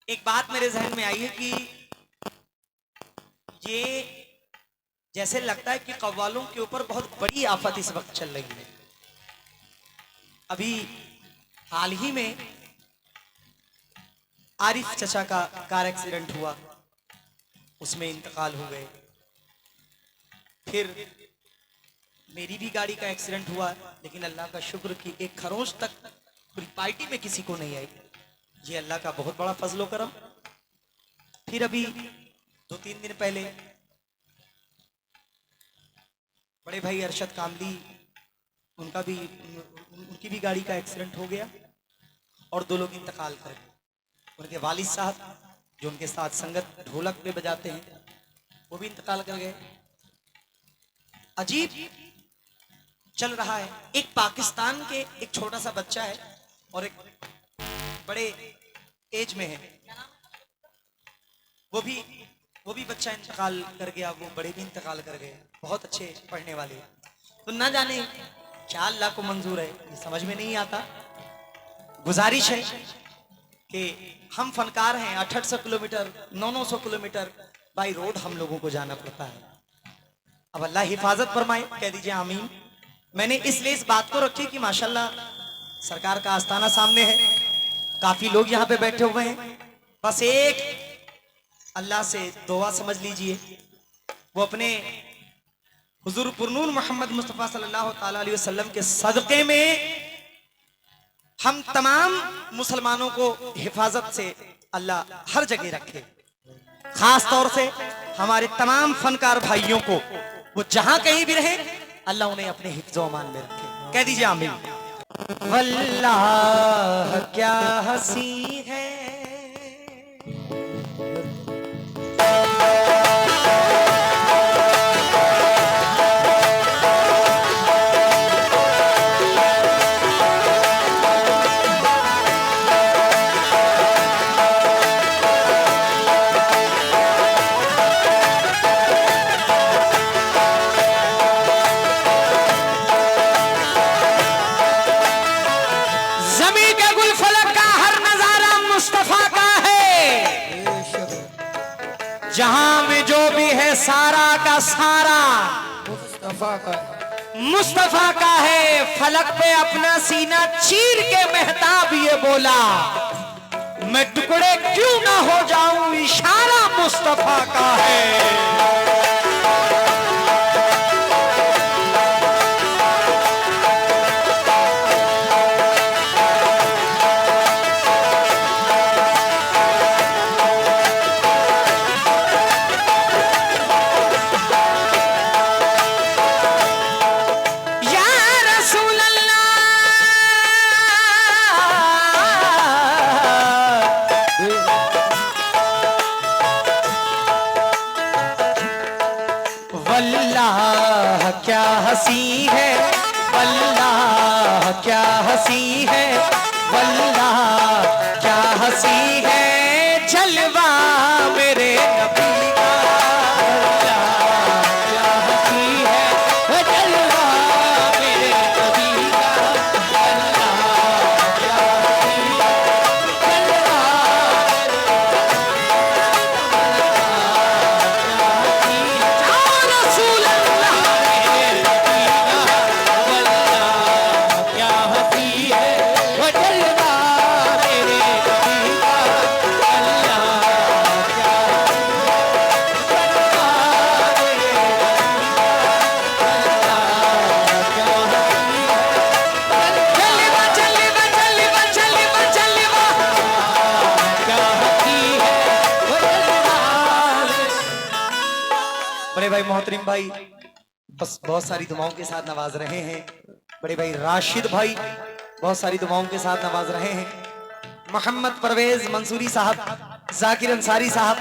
एक बात मेरे जहन में आई है कि ये जैसे लगता है कि कव्वालों के ऊपर बहुत बड़ी आफत इस वक्त चल रही है। अभी हाल ही में आरिफ चचा का कार एक्सीडेंट हुआ, उसमें इंतकाल हो गए। फिर मेरी भी गाड़ी का एक्सीडेंट हुआ, लेकिन अल्लाह का शुक्र कि एक खरोंच तक पूरी पार्टी में किसी को नहीं आई। ये अल्लाह का बहुत बड़ा फजलो करम। फिर अभी 2-3 दिन पहले बड़े भाई अरशद कामली, उनकी भी गाड़ी का एक्सीडेंट हो गया और 2 लोग इंतकाल कर गए। उनके वालिद साहब जो उनके साथ संगत ढोलक पे बजाते हैं, वो भी इंतकाल कर गए। अजीब चल रहा है। एक पाकिस्तान के एक छोटा सा बच्चा है और एक बड़े एज में है, वो भी बच्चा इंतकाल कर गया, वो बड़े भी इंतकाल कर गए, बहुत अच्छे पढ़ने वाले। तो ना जाने क्या अल्लाह को मंजूर है, ये समझ में नहीं आता। गुजारिश है कि हम फनकार हैं, 800 किलोमीटर 900 किलोमीटर बाई रोड हम लोगों को जाना पड़ता है। अब अल्लाह हिफाजत फरमाए, कह दीजिए आमीन। मैंने इसलिए इस बात को रखी कि माशाल्लाह सरकार का आस्थाना सामने है, काफी लोग यहाँ पे बैठे हुए हैं। बस एक अल्लाह से दुआ समझ लीजिए, वो अपने हुजूर पुरनूर मोहम्मद मुस्तफ़ा सल्लल्लाहु अलैहि वसल्लम के सदक़े में हम तमाम मुसलमानों को हिफाजत से अल्लाह हर जगह रखे। खास तौर से हमारे तमाम फनकार भाइयों को वो जहां कहीं भी रहे, अल्लाह उन्हें अपने हिफ्ज़ो अमान में रखे। कह दीजिए आमीन। वल्लाह क्या हंसी है, जहां में जो भी है सारा का सारा मुस्तफा का है। फलक पे अपना सीना चीर के मेहताब ये बोला, मैं टुकड़े क्यों ना हो जाऊं, इशारा मुस्तफा का है। वल्लाह क्या हंसी है, वल्लाह क्या हंसी है, वल्लाह क्या हंसी है जलवा मेरे नबी का। क्या हंसी है जलवा मेरे नबी का, क्या हंसी है जलवा बड़े भाई मोहतरम भाई बस बहुत सारी दुआओं के साथ नवाज रहे हैं। बड़े भाई राशिद भाई बहुत सारी दुआओं के साथ नवाज रहे हैं। मोहम्मद परवेज मंसूरी साहब, जाकिर अंसारी साहब,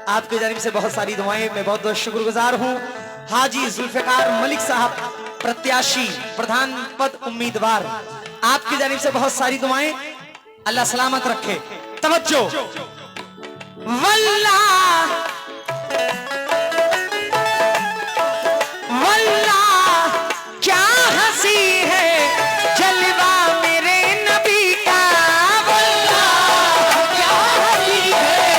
आपके जानिब से बहुत सारी दुआएं, मैं बहुत बहुत शुक्रगुजार हूँ। हाजी जुल्फिकार मलिक साहब, प्रत्याशी प्रधान पद उम्मीदवार, आपकी जानिब से बहुत सारी दुआएं, अल्लाह सलामत रखे। तवज्जो, वल्लाह क्या हंसी है जलवा मेरे नबी का, वल्लाह क्या हंसी है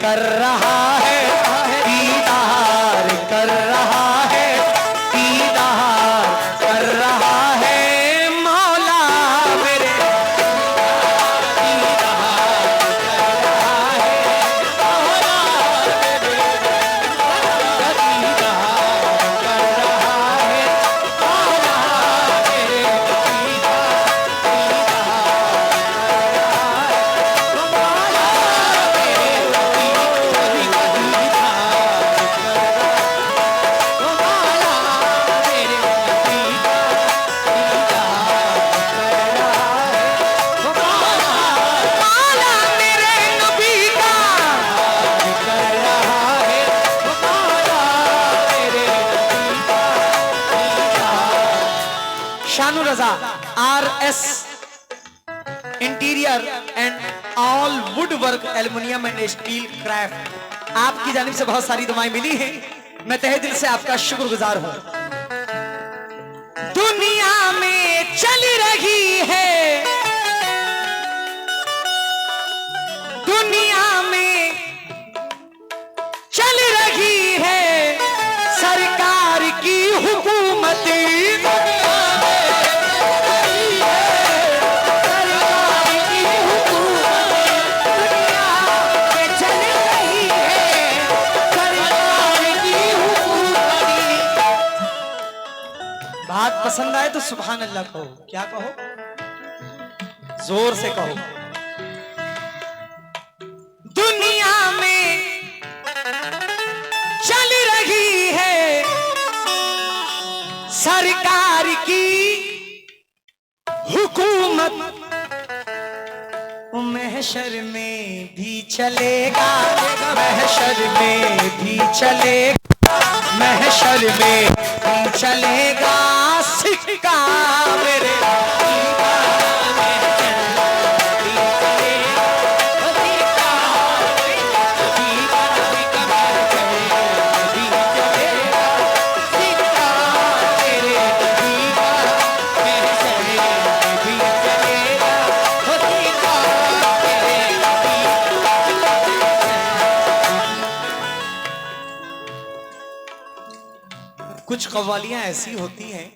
कर रहा है, दीदार कर रहा है, दीदार कर रहा है मौला मेरे, दीदार कर रहा है मौला मेरे, दीदार कर रहा है मौला मेरे, शानु रजा RS interior and all would work aluminium and steel craft, आपकी जानिब से बहुत सारी दुआएं मिली हैं, मैं तहे दिल से आपका शुक्रगुजार हूं। दुनिया में चल रही है, दुनिया में चल रही है सरकार की हुकूमत, बात पसंद आए तो सुभान अल्लाह कहो। क्या कहो? जोर से कहो। दुनिया में चल रही है सरकार की हुकूमत, महशर में भी चलेगा, महशर में भी चलेगा, महशर में भी चलेगा सिक्का मेरे, कुछ कव्वालियां ऐसी होती हैं,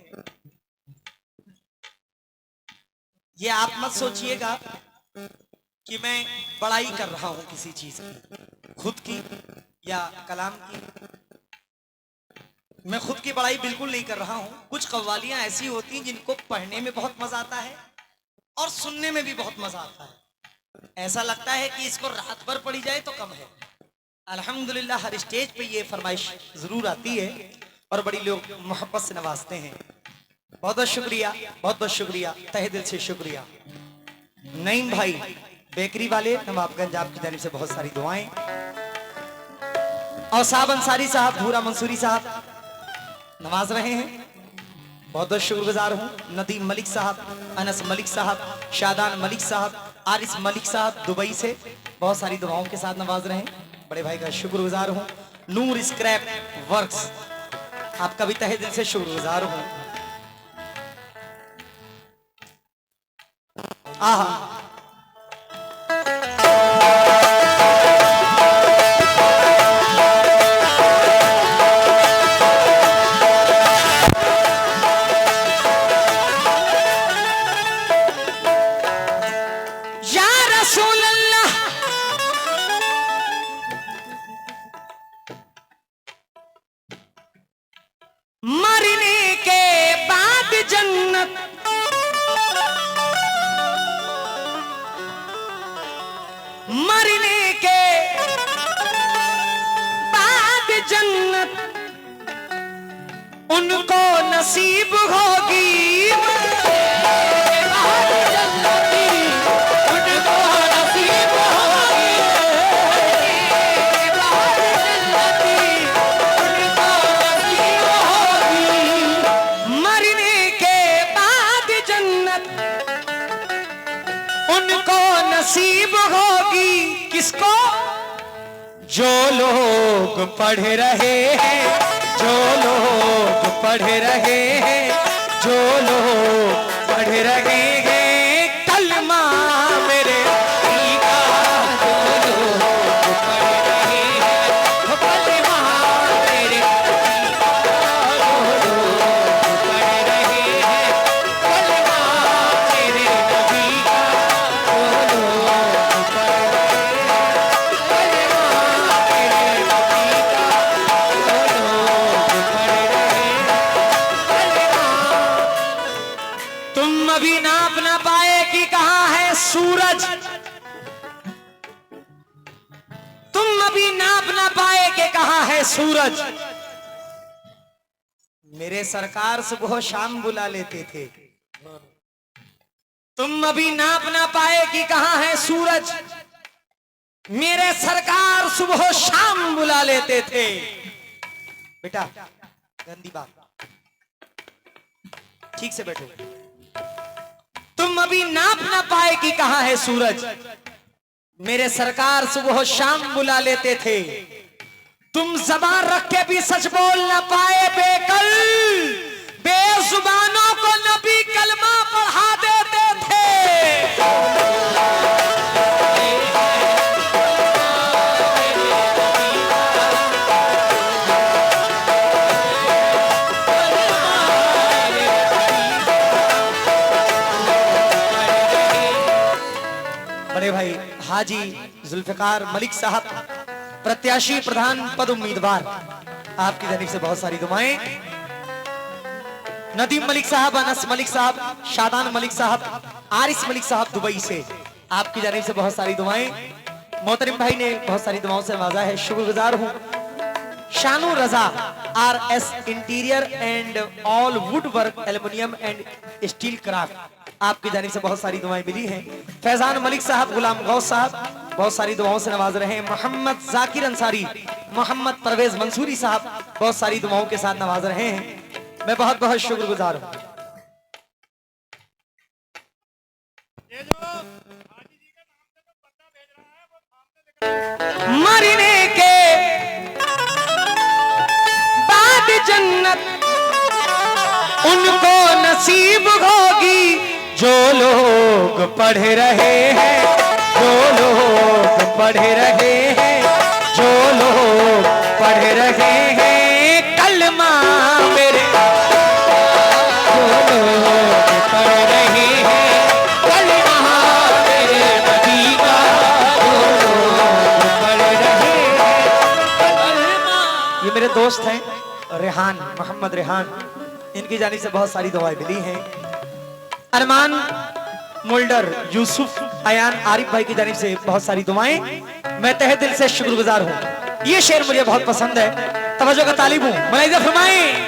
ये आप मत सोचिएगा कि मैं बड़ाई कर रहा हूं किसी चीज की, खुद की या कलाम की, मैं खुद की बड़ाई बिल्कुल नहीं कर रहा हूं। कुछ कव्वालियां ऐसी होती हैं जिनको पढ़ने में बहुत मजा आता है और सुनने में भी बहुत मजा आता है, ऐसा लगता है कि इसको रात भर पढ़ी जाए तो कम है। अल्हम्दुलिल्लाह हर स्टेज पे ये फरमाइश जरूर आती है और बड़ी लोग मोहब्बत से नवाजते हैं। बहुत बहुत शुक्रिया, बहुत बहुत शुक्रिया, तहे दिल से शुक्रिया। नईम भाई बेकरी वाले नवाबगंज, आपकी जानिब से बहुत सारी दुआएं। और साहब अंसारी साहब, भूरा मंसूरी साहब नवाज रहे हैं, बहुत बहुत शुक्रगुजार हूँ। नदीम मलिक साहब, अनस मलिक साहब, शादान मलिक साहब, आरिस मलिक साहब दुबई से बहुत सारी दुआओं के साथ नवाज रहे हैं, बड़े भाई का शुक्रगुजार हूँ। नूर स्क्रैप वर्क्स, आपका भी तहे दिल से शुक्रगुजार हूं। आहा या रसूल अल्लाह, मरने के बाद जन्नत, मरने के बाद जन्नत उनको नसीब होगी, नसीब होगी किसको? जो लोग पढ़ रहे हैं, जो लोग पढ़ रहे हैं, जो लोग पढ़ रहे हैं कलमा मेरे, जो लोग पढ़ सूरज तुम अभी नाप ना पाए कि कहां है सूरज। मेरे सरकार सुबह शाम बुला लेते थे, तुम अभी नाप ना पाए कि कहां है सूरज। मेरे सरकार सुबह शाम बुला लेते थे। बेटा गंदी बात, ठीक से बैठो। तुम अभी नाप ना पाए कि कहां है सूरज। मेरे सरकार सुबह शाम बुला लेते थे। तुम जबान रख के भी सच बोल ना पाए बेकल। बेजुबानों को नबी कलमा पढ़ा देते थे। बड़े भाई हाजी जुल्फिकार मलिक साहब, प्रत्याशी प्रधान पद उम्मीदवार, आपकी जानिब से बहुत सारी दुआएं। नदीम मलिक साहब, अनस मलिक साहब, शादान मलिक साहब, आरिस मलिक साहब दुबई से, आपकी जानिब से बहुत सारी दुआएं। मोहतरम भाई ने बहुत सारी दुआओं से नवाजा है, शुक्रगुजार हूं। शानू रजा RS interior and all would work aluminium and steel craft, आपकी जानिब से बहुत सारी दुआएं मिली हैं। फैजान मलिक साहब, गुलाम गौस साहब बहुत सारी दुआओं से नवाज रहे हैं। मोहम्मद जाकिर अंसारी, मोहम्मद परवेज मंसूरी साहब बहुत सारी दुआओं के साथ नवाज रहे हैं। मैं बहुत बहुत शुक्रगुजार हूं। मरने के बाद जन्नत उनको नसीब होगी जो लोग पढ़ रहे हैं, जो लोग पढ़ रहे हैं, जो लोग पढ़ रहे हैं कलमा मेरे, जो लोग पढ़ रहे हैं कलमा मेरे नबी का, जो लोग पढ़ रहे हैं कलमा। ये मेरे दोस्त हैं रेहान, मोहम्मद रेहान, इनकी जानिब से बहुत सारी दुआएं मिली हैं। अरमान मोल्डर, यूसुफ, अयान, आरिफ भाई की जानिब से बहुत सारी दुआएं। मैं तहे दिल से शुक्रगुजार हूं। ये शेर मुझे बहुत पसंद है, तवज्जो का तालिब हूं, मुलाहिजा फरमाएं।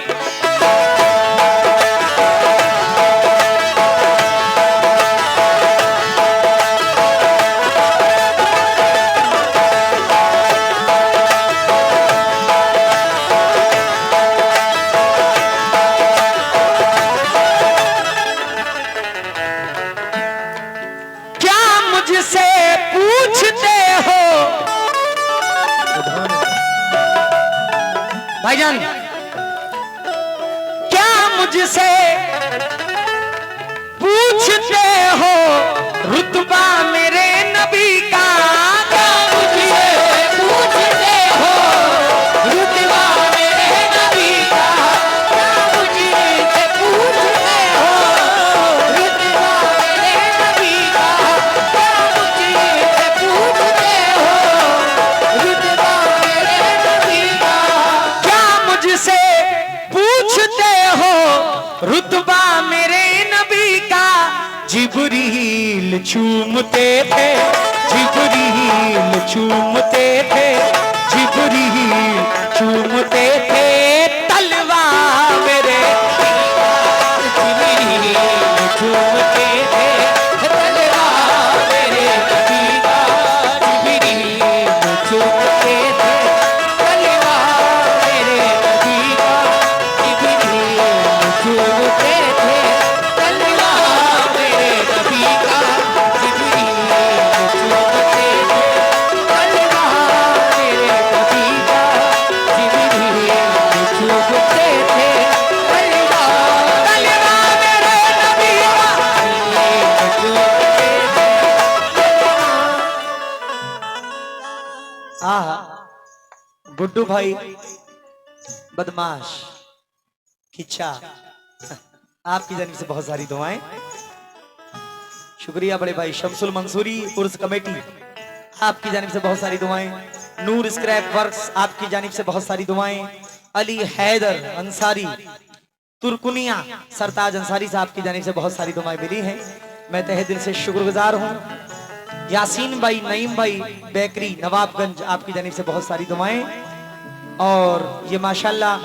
मुझसे पूछते हो भाईजान, क्या मुझसे पूछते हो रुतबा मेरे नबी का। क्या मुझसे पूछते हो रुतबा मेरे नबी का। क्या मुझसे पूछते हो रुतबा मेरे नबी का। रुतबा मेरे नबी का जिब्रील चूमते थे, जिब्रील चूमते थे, जिब्रील चूमते थे तलवा मेरे, जिब्रील चूमते थे तलवा मेरे नबी का, जिब्रील चूमते थे तलवा मेरे नबी का, जिब्रील चूमते थे तलवा मेरे नबी का, जिब्रील चूमते थे तलवा मेरे नबी का, जिब्रील चूमते थे तलवा मेरे नबी का, चूमते थे। आहा गुड्डू भाई बदमाश खिच्चा, आपकी जानिब से बहुत सारी दुआएं। शुक्रिया बड़े भाई शमसुल मंसूरी उर्स कमेटी, आपकी जानिब से बहुत सारी दुआएं। नूर स्क्रैप वर्क्स, आपकी जानिब से बहुत सारी दुआएं। अली हैदर अंसारी तुर्कुनिया सरताज अंसारी साहब की जानिब से बहुत सारी दुआएं मिली हैं। मैं तहे दिल से शुक्रगुजार हूं। यासीन भाई, नईम भाई, बेकरी नवाबगंज, आपकी जानिब से बहुत सारी दुआएं। और ये माशाल्लाह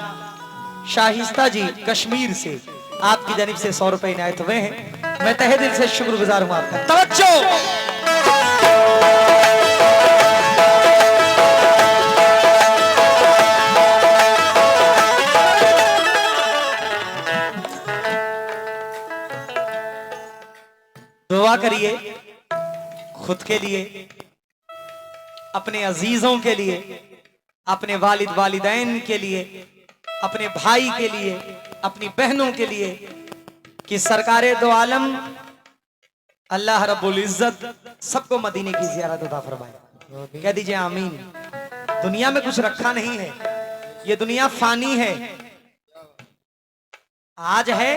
शाहिस्ता जी कश्मीर से, आपकी जानिब से 100 रुपए इनायत हुए हैं। मैं तहे दिल से शुक्रगुजार हूं आपका। तवज्जो। दुआ करिए खुद के लिए, अपने अजीजों के लिए, अपने वालिद वालिदैन के लिए, अपने भाई के लिए, अपनी बहनों के लिए, कि सरकारे दो आलम अल्लाह रब्बुल इज्जत सबको मदीने की ज़ियारत अता फरमाए। कह दीजिए आमीन। दुनिया में कुछ रखा नहीं है, ये दुनिया फानी है, आज है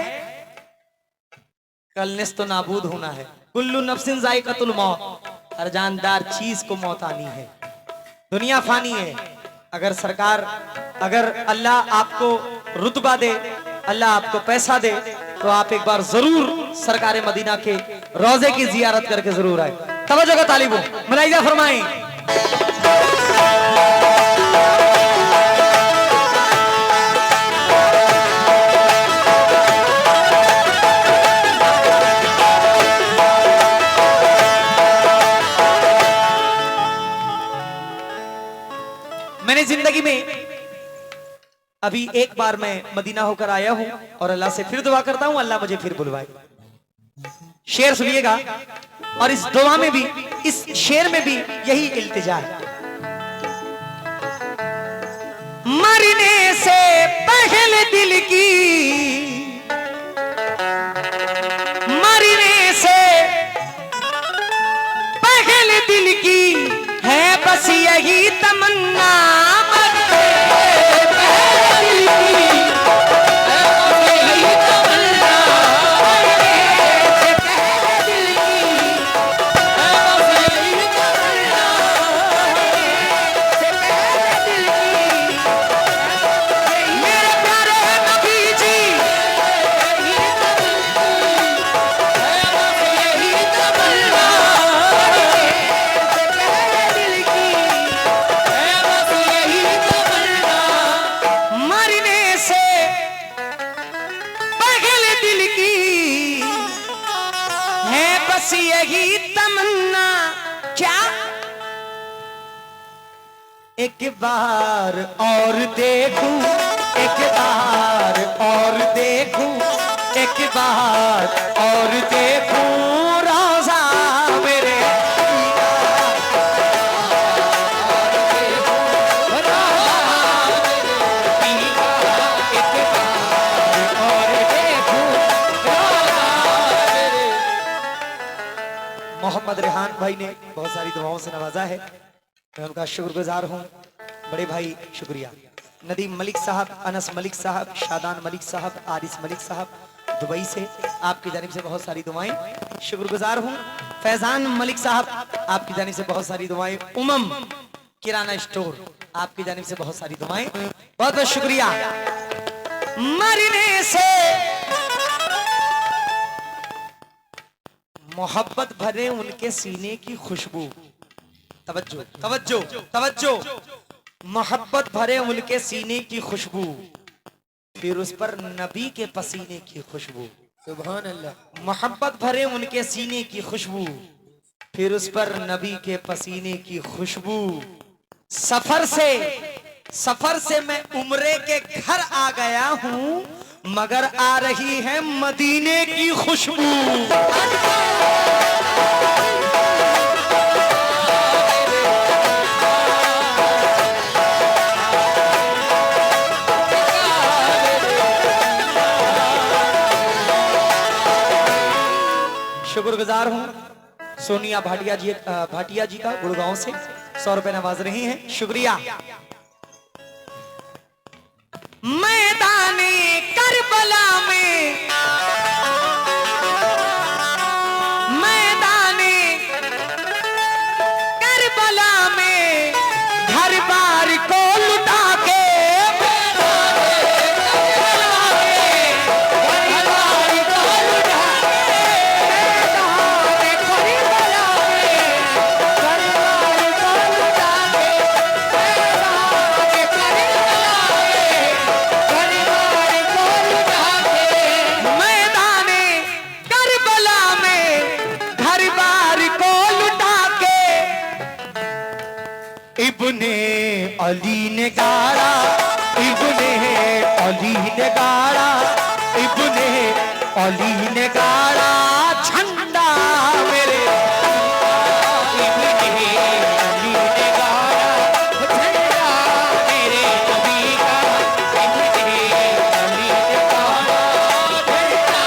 कल निस्तो नाबूद होना है। कुल्लु नफ्सिन जायकातुल मौत, हर जानदार चीज को मौत आनी है। दुनिया फानी है। अगर अल्लाह आपको रुतबा दे, अल्लाह आपको पैसा दे, तो आप एक बार जरूर सरकारे मदीना के रोजे की जियारत करके जरूर आए। तवज्जो का तालिबों मुलाहिजा फरमाएं। मैंने जिंदगी में अभी एक बार मैं मदीना होकर आया हूं और अल्लाह से फिर दुआ करता हूं, अल्लाह मुझे फिर बुलवाए। शेर सुनिएगा, और इस दुआ में भी, इस शेर में भी यही इल्तिजा है। मरने से पहले दिल की, मरने से पहले दिल की है बस यही तमन्ना। यही तमन्ना क्या, एक बार और देखूं, एक बार और देखूं, एक बार और देखूं रोज़ा मेरे, मोहम्मद रेहान भाई ने बहुत सारी दुआओं से नवाजा है, मैं उनका शुक्रगुजार हूँ। बड़े भाई शुक्रिया। नदीम मलिक साहब, अनस मलिक साहब, शादान मलिक साहब, आरिस मलिक साहब दुबई से, आपकी जानिब से बहुत सारी दुआएं, शुक्रगुजार हूँ। फैजान मलिक साहब, आपकी जानिब से बहुत सारी दुआएं। उमम किराना स्टोर, आपकी जानिब से बहुत सारी दुआएं, बहुत बहुत शुक्रिया। मरने से मोहब्बत भरे उनके सीने की खुशबू, तवज्जो तवज्जो तवज्जो, मोहब्बत भरे उनके सीने की खुशबू, फिर उस पर नबी के पसीने की खुशबू। सुभान अल्लाह। मोहब्बत भरे उनके सीने की खुशबू, फिर उस पर नबी के पसीने की खुशबू। सफर से मैं उम्रे के घर आ गया हूँ, मगर आ रही है मदीने की खुशबू। शुक्रगुजार हूँ सोनिया भाटिया जी का गुड़गांव से 100 रुपए नवाज रही हैं, शुक्रिया। मैदाने करबला में, मैदाने करबला में घर बार को लुटा के, इब्ने अली ने गाड़ा, इब्ने अली ने गाड़ा, इब्ने अली ने गाड़ा झंडा मेरे, इब्ने अली ने गाड़ा झंडा मेरे नबी का, इब्ने अली ने गाड़ा झंडा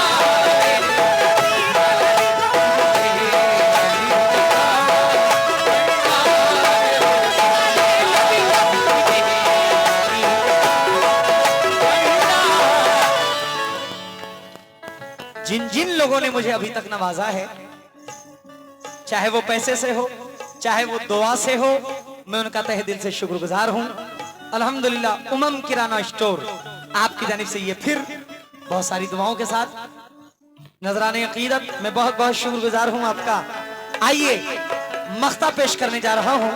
जिन जिन लोगों ने मुझे अभी तक नवाजा है, चाहे वो पैसे से हो, चाहे वो दुआ से हो, मैं उनका तहे दिल से शुक्रगुजार हूं। अल्हम्दुलिल्लाह उमम किराना स्टोर आपकी जानिब से ये फिर बहुत सारी दुआओं के साथ नजराने अकीदत, मैं बहुत बहुत शुक्रगुजार हूं आपका। आइए मख्ता पेश करने जा रहा हूं।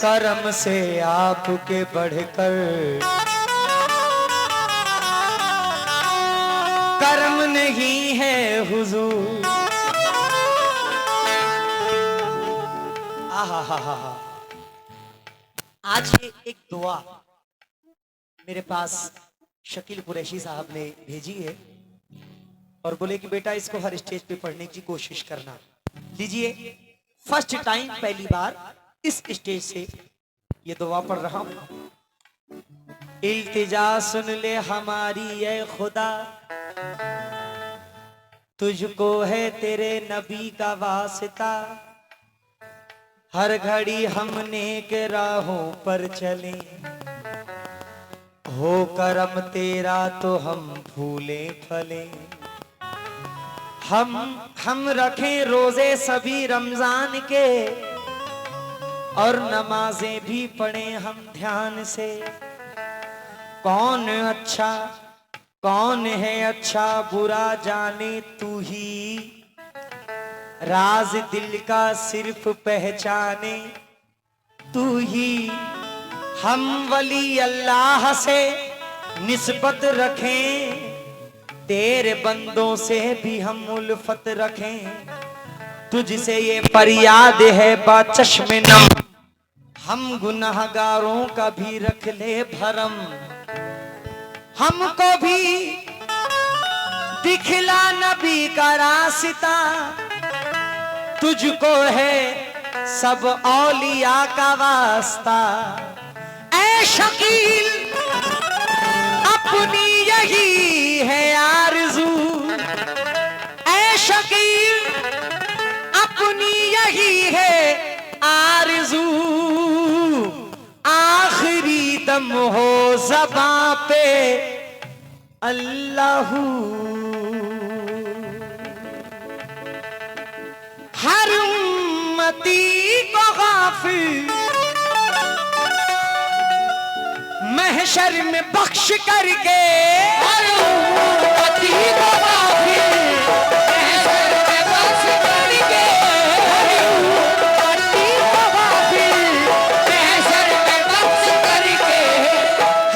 करम से आपके बढ़कर कर्म नहीं है हुजूर। आहा हा हा हा। आज ये एक दुआ मेरे पास शकील कुरैशी साहब ने भेजी है और बोले कि बेटा इसको हर स्टेज पे पढ़ने की कोशिश करना। लीजिए, फर्स्ट टाइम पहली बार इस स्टेज से ये दुआ पढ़ रहा हूं। इल्तिजा सुन ले हमारी ए खुदा, तुझको है तेरे नबी का वास्ता, हर घड़ी हम नेक राहों पर चले, हो करम तेरा तो हम फूले फले, हम रखें रोजे सभी रमजान के और नमाजें भी पढ़ें हम ध्यान से। कौन अच्छा कौन है अच्छा बुरा जाने तू ही, राज दिल का सिर्फ पहचाने तू ही। हम वली अल्लाह से निस्बत रखें, तेरे बंदों से भी हम उल्फत रखें, तुझसे ये फरियाद है बाचश्मे नम, हम गुनाहगारों का भी रख ले भरम, हमको भी दिखला नबी का रास्ता, तुझको है सब औलिया का वास्ता। ऐ शकील अपनी यही है आरज़ू, ऐ शकील अपनी यही है आरज़ू, आखिरी दम हो ज़बां पे अल्लाहू, हर उम्मती को गाफिल महशर में बख्श करके, हर उम्मती को गाफिल महशर में बख्श करके, हर उम्मती को गाफिल महशर में बख्श करके,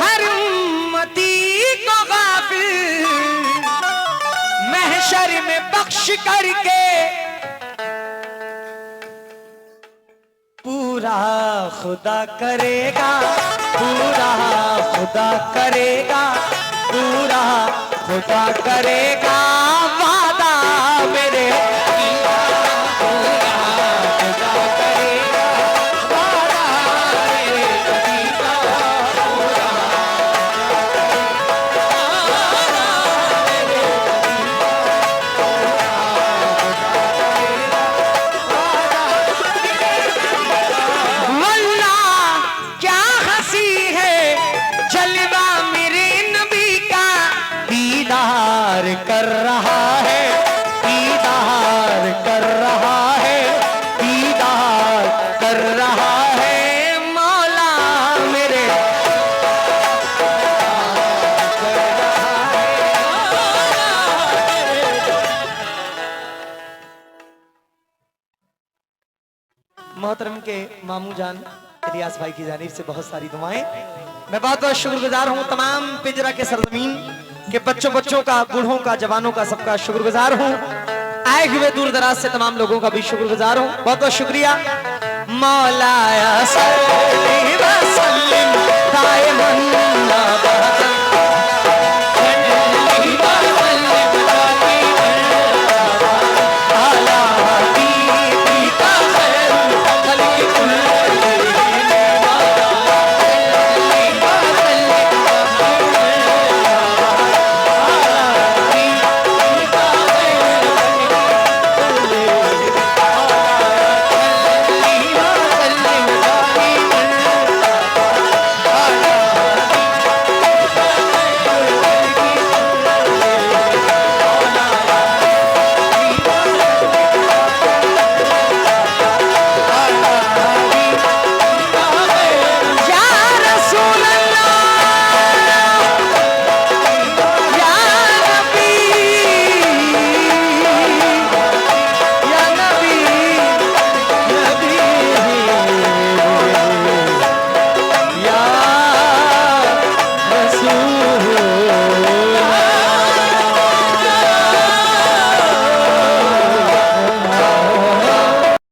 हर उम्मती को गाफिल महशर में बख्श करके, पूरा खुदा करेगा, पूरा खुदा करेगा, पूरा खुदा करेगा वादा मेरे, पूरा खुदा करेगा वादा मेरे नबी का, पूरा कर मोहतरम के मामू जान इलियास भाई की जानिब से बहुत सारी दुआएं। मैं बहुत बहुत शुक्रगुजार हूँ तमाम पिंजरा के सरजमीन के बच्चों का, बूढ़ों का, जवानों का, सबका शुक्रगुजार हूँ। आए हुए दूर दराज से तमाम लोगों का भी शुक्रगुजार हूँ। बहुत बहुत शुक्रिया। मौलाया सल्ली व सल्लिम दाइमन अबदा